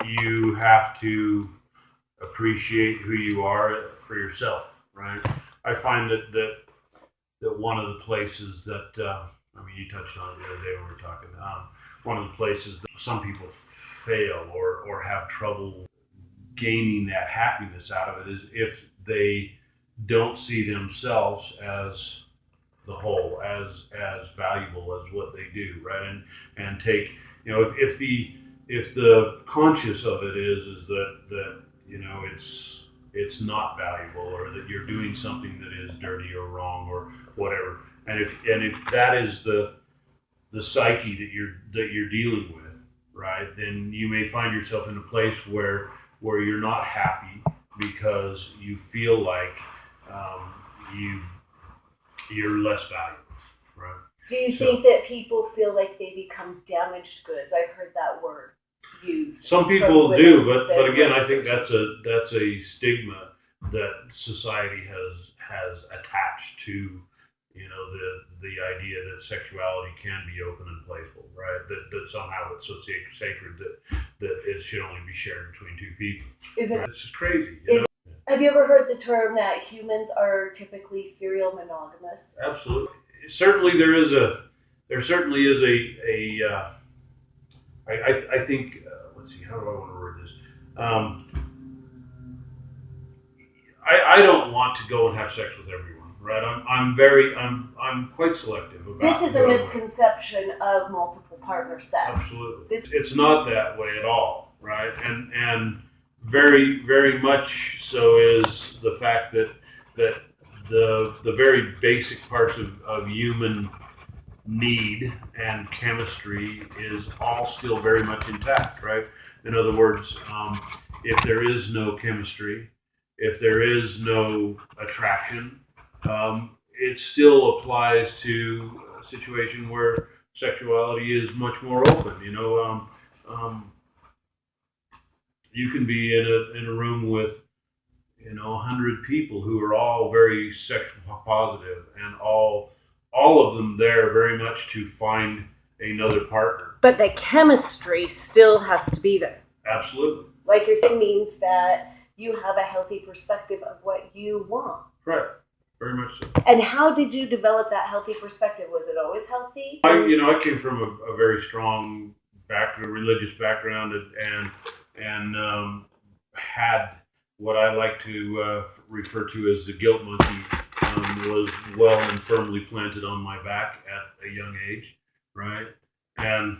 you have to appreciate who you are for yourself, right? I find that one of the places that you touched on it the other day when we were talking. One of the places that some people fail or have trouble gaining that happiness out of it is if they don't see themselves as the whole, as valuable as what they do, right? And take, if the conscious of it is that it's not valuable, or that you're doing something that is dirty or wrong or whatever, and if that is the psyche that you're dealing with, right, then you may find yourself in a place where you're not happy because you feel like you're less valuable, right? Do you think that people feel like they become damaged goods? I've heard that word used. Some people do, but again, I think that's a stigma that society has attached to, the idea that sexuality can be open and playful, right? That somehow it's so sacred that it should only be shared between two people. Right? It's just crazy. Have you ever heard the term that humans are typically serial monogamists? Absolutely. Certainly, there certainly is I think. Let's see. How do I want to word this? I don't want to go and have sex with everyone, right? I'm quite selective about. This is a misconception of multiple partner sex. Absolutely, it's not that way at all, right? And very, very much so is the fact that the very basic parts of human need and chemistry is all still very much intact, right? In other words, if there is no chemistry, if there is no attraction, it still applies to a situation where sexuality is much more open. You can be in a room with 100 people who are all very sexual positive, and all of them there very much to find another partner. But the chemistry still has to be there. Absolutely. Like you're saying, means that you have a healthy perspective of what you want. Right. Very much so. And how did you develop that healthy perspective? Was it always healthy? I came from a very strong religious background, and had what I like to refer to as the guilt monkey was well and firmly planted on my back at a young age, right? And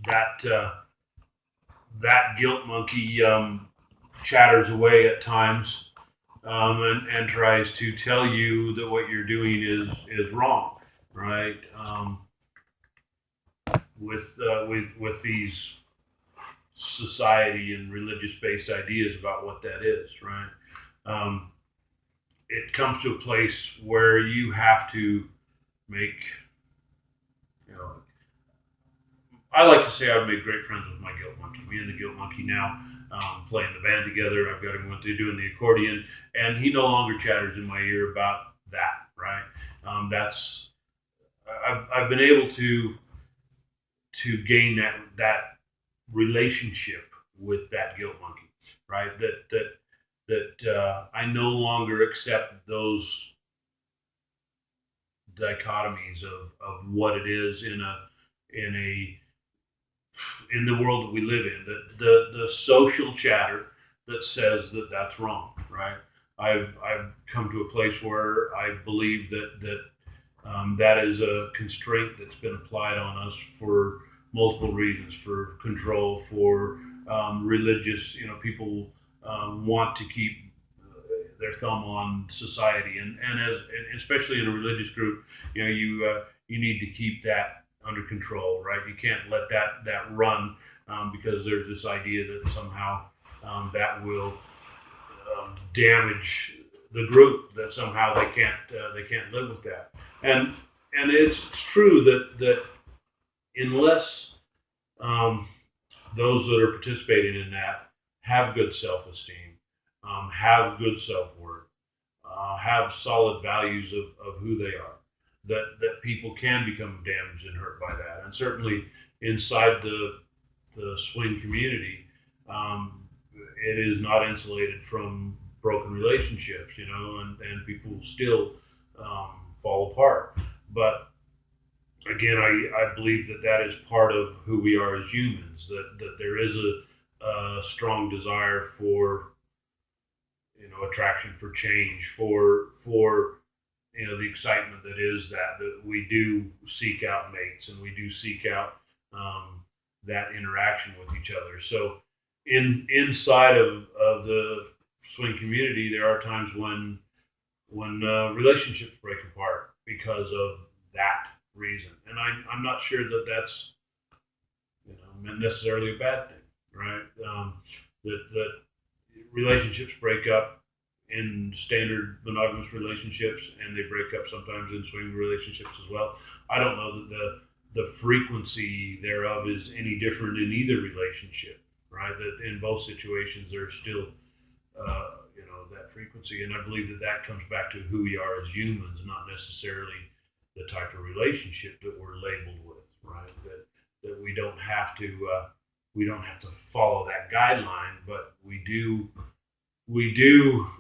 that guilt monkey chatters away at times and tries to tell you that what you're doing is wrong, right? With these society and religious-based ideas about what that is, right? It comes to a place where you have to make, I like to say I've made great friends with my guilt monkey. Me and the guilt monkey now play in the band together. I've got him doing the accordion, and he no longer chatters in my ear about that, right? I've been able to gain that relationship with that guilt monkey, right? That I no longer accept those dichotomies of what it is in the world that we live in. The social chatter that says that that's wrong, right? I've come to a place where I believe that is a constraint that's been applied on us for multiple reasons, for control, for religious, people want to keep their thumb on society, and especially in a religious group, you need to keep that under control, right? You can't let that run because there's this idea that somehow that will damage the group, that somehow they can't live with that, and it's true that unless those that are participating in that have good self-esteem, have good self-worth, have solid values of who they are, that people can become damaged and hurt by that. And certainly inside the the swing community, it is not insulated from broken relationships, and people still fall apart. But again, I believe that is part of who we are as humans, that there is a strong desire for, attraction, for change, for the excitement that is that we do seek out mates, and we do seek out that interaction with each other. So inside of the swing community, there are times when relationships break apart because of that reason, and I'm not sure that that's necessarily a bad thing, right? That relationships break up in standard monogamous relationships, and they break up sometimes in swing relationships as well. I don't know that the frequency thereof is any different in either relationship, right? That in both situations there's still that frequency, and I believe that comes back to who we are as humans, not necessarily the type of relationship that we're labeled with, right? That we don't have to follow that guideline, but we do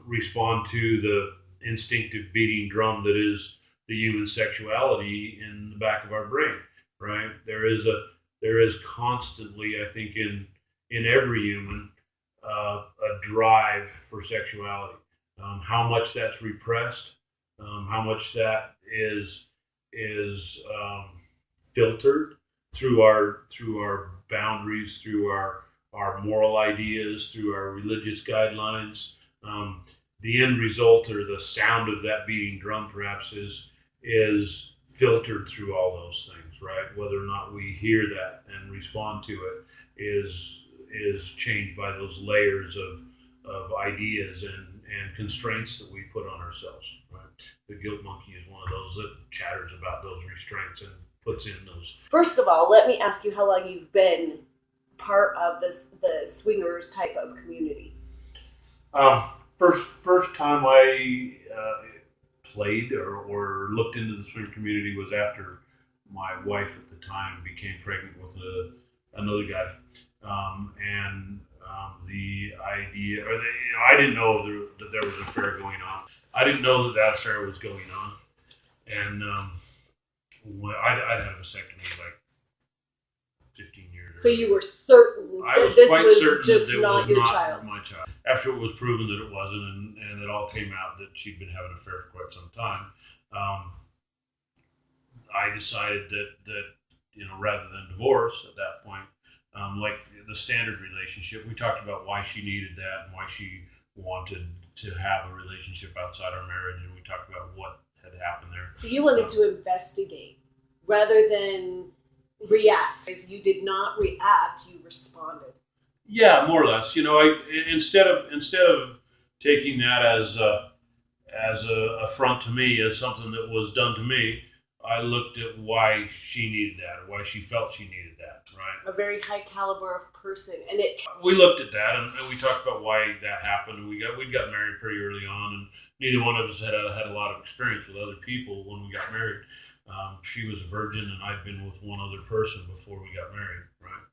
respond to the instinctive beating drum that is the human sexuality in the back of our brain, right? There is constantly, I think, in every human, a drive for sexuality. How much that's repressed, how much that is filtered through our boundaries, through our moral ideas, through our religious guidelines. The end result, or the sound of that beating drum, perhaps is filtered through all those things, right? Whether or not we hear that and respond to it is changed by those layers of ideas and constraints that we put on ourselves, right? The guilt monkey is one of those that chatters about those restraints and puts in those. First of all, let me ask you how long you've been part of the swingers type of community. First time I played or looked into the swing community was after my wife at the time became pregnant with another guy, and the idea, I didn't know that there was an affair going on. I didn't know that affair was going on, and I'd had a vasectomy like 15 years. So you were certain that this was certain just that it not was your not child. my child. After it was proven that it wasn't, and it all came out that she'd been having an affair for quite some time, I decided that rather than divorce at that point, like the standard relationship, we talked about why she needed that and why she wanted to have a relationship outside our marriage, and we talked about what had happened there. So you wanted to investigate rather than react. Because you did not react, you responded. Yeah, more or less. I instead of taking that as a affront to me, as something that was done to me, I looked at why she needed that, or why she felt she needed that, right? A very high caliber of person, and we looked at that, and we talked about why that happened. And we got married pretty early on, and neither one of us had a lot of experience with other people when we got married. She was a virgin, and I'd been with one other person before we got married, right?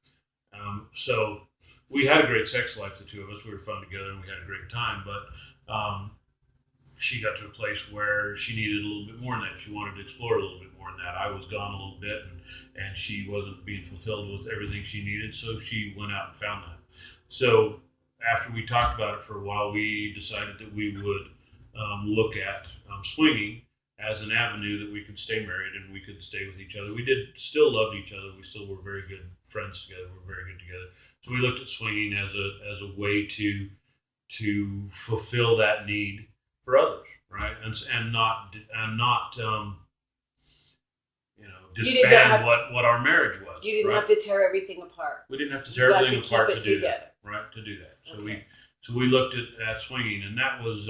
So we had a great sex life, the two of us. We were fun together, and we had a great time. But she got to a place where she needed a little bit more than that. She wanted to explore a little bit more than that. I was gone a little bit, and she wasn't being fulfilled with everything she needed, so she went out and found that. So after we talked about it for a while, we decided that we would look at swinging as an avenue that we could stay married and we could stay with each other. We still loved each other. We still were very good friends together. We were very good together. So we looked at swinging as a way to fulfill that need for others, right? And not disband what our marriage was. You didn't right? have to tear everything apart. We didn't have to tear everything apart to do together. that, right? To do that. So Okay. we looked at swinging, and that was.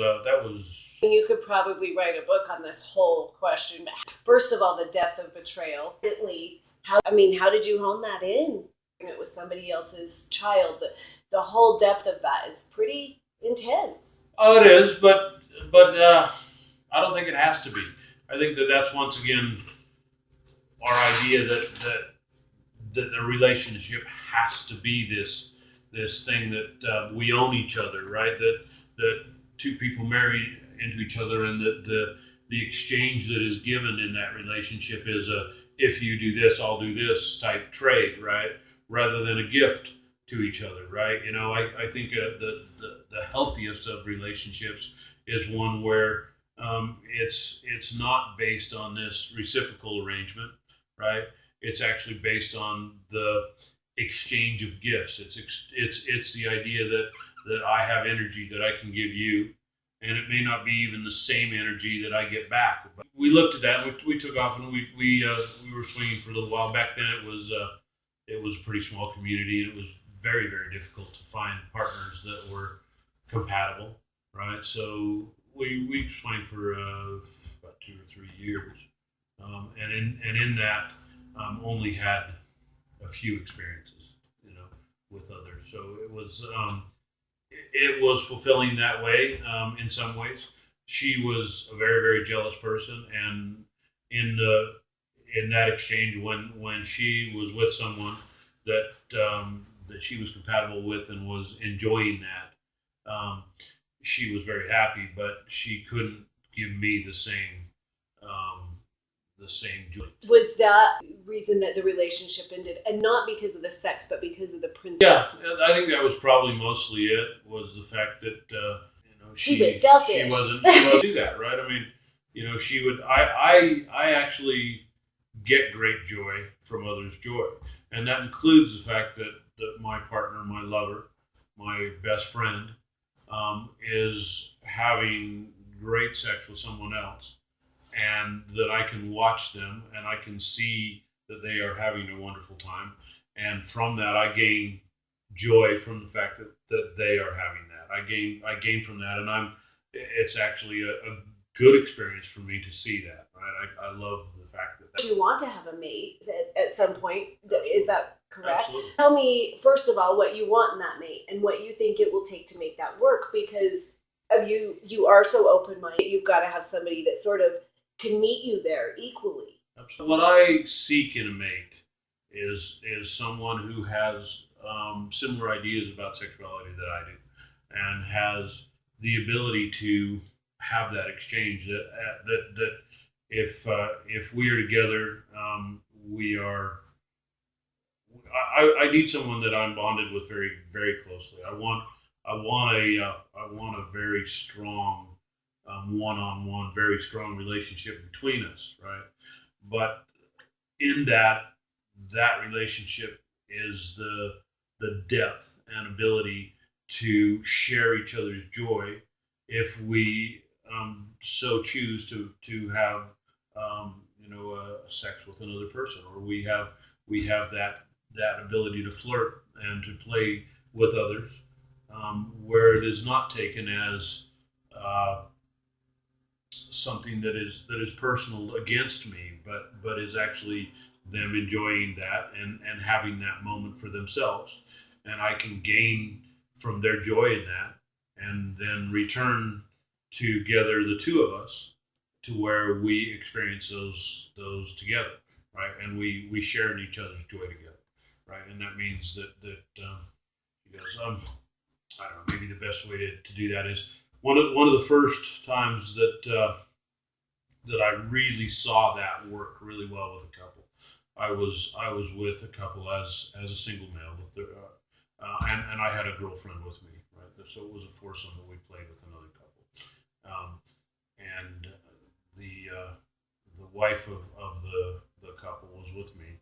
You could probably write a book on this whole question. First of all, the depth of betrayal. How did you hone that in? It was somebody else's child. The whole depth of that is pretty intense. Oh, it is, but I don't think it has to be. I think that's once again our idea that the relationship has to be this thing that we own each other, right? That two people marry into each other, and that the exchange that is given in that relationship is a if you do this, I'll do this type trade, right? Rather than a gift to each other, right? You know, I think the healthiest of relationships is one where it's not based on this reciprocal arrangement, right? It's actually based on the exchange of gifts. It's the idea that I have energy that I can give you, and it may not be even the same energy that I get back. But we looked at that. We took off, and we were swinging for a little while. Back then, it was a pretty small community, and it was very, very difficult to find partners that were compatible, right? So we swung for about 2 or 3 years, and in that only had a few experiences, you know, with others. So it was fulfilling that way in some ways. She was a very, very jealous person, and in that exchange, when she was with someone that she was compatible with and was enjoying that, she was very happy, but she couldn't give me the same joy. Was that reason that the relationship ended, and not because of the sex, but because of the principle? Yeah, I think that was probably mostly it. Was the fact that she was selfish. She wasn't do that, right? I mean, you know, she would. I actually get great joy from others' joy, and that includes the fact that my partner, my lover, my best friend, is having great sex with someone else, and that I can watch them and I can see that they are having a wonderful time, and from that I gain joy from the fact that they are having that. I gain from that, and it's actually a good experience for me to see that, right? I love the fact that you want to have a mate at some point. Absolutely. Is that correct? Absolutely. Tell me, first of all, what you want in that mate and what you think it will take to make that work, because of you are so open-minded. You've got to have somebody that sort of can meet you there equally. Absolutely. What I seek in a mate is someone who has similar ideas about sexuality that I do, and has the ability to have that exchange. That if we are together, we are. I need someone that I'm bonded with very, very closely. I want a very strong one-on-one, very strong relationship between us, right? But in that relationship is the depth and ability to share each other's joy if we so choose to have sex with another person, or we have that ability to flirt and to play with others, where it is not taken as something that is personal against me, but is actually them enjoying that and having that moment for themselves, and I can gain from their joy in that, and then return together, the two of us, to where we experience those together, right? And we share in each other's joy together, right? And that means that because I don't know, maybe the best way to do that is one of the first times that I really saw that work really well with a couple. I was with a couple as a single male with and I had a girlfriend with me, right? So it was a foursome that we played with another couple, and the wife of the couple was with me,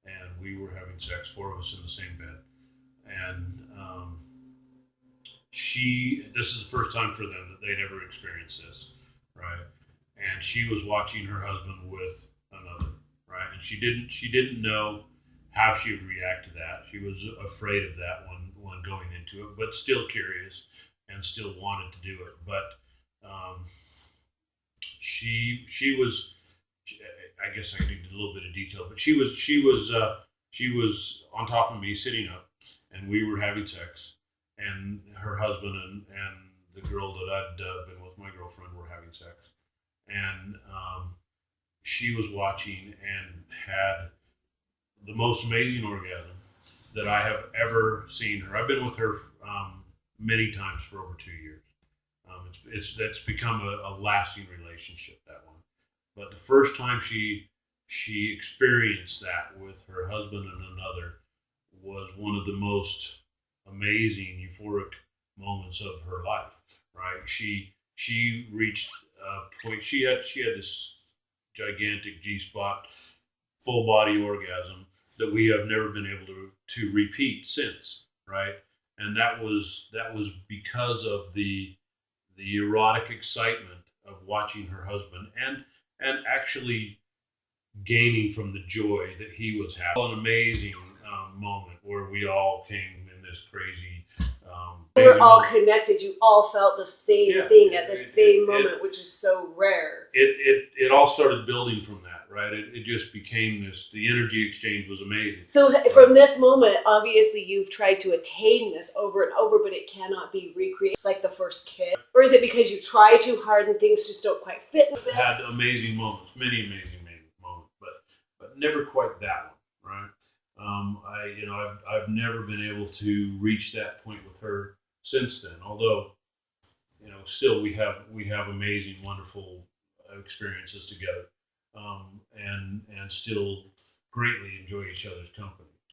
and we were having sex, four of us in the same bed, and this is the first time for them that they'd ever experienced this, right? And she was watching her husband with another, right? And she didn't know how she would react to that. She was afraid of that one going into it, but still curious and still wanted to do it. But she was, I guess I need a little bit of detail, but she was on top of me, sitting up, and we were having sex, and her husband and the girl that I'd been with, my girlfriend, were having sex, and she was watching and had the most amazing orgasm that I have ever seen her. I've been with her many times for over 2 years. That's become a lasting relationship, that one. But the first time she experienced that with her husband and another was one of the most amazing, euphoric moments of her life. Right? She reached a point. She had this gigantic G spot, full body orgasm that we have never been able to repeat since. Right? And that was because of the erotic excitement of watching her husband and actually gaining from the joy that he was having. An amazing moment where we all came in this crazy. We were crazy all moment. connected. You all felt the same Yeah, thing at the same it- moment, which is so rare. It all started building from that, right? It just became this. The energy exchange was amazing. So from this moment, obviously you've tried to attain this over and over, but it cannot be recreated like the first kiss. Or is it because you try too hard and things just don't quite fit? Had amazing moments, many amazing moments, but never quite that one, right? I've never been able to reach that point with her since then. Although, still we have amazing, wonderful experiences together, and still greatly enjoy each other's company.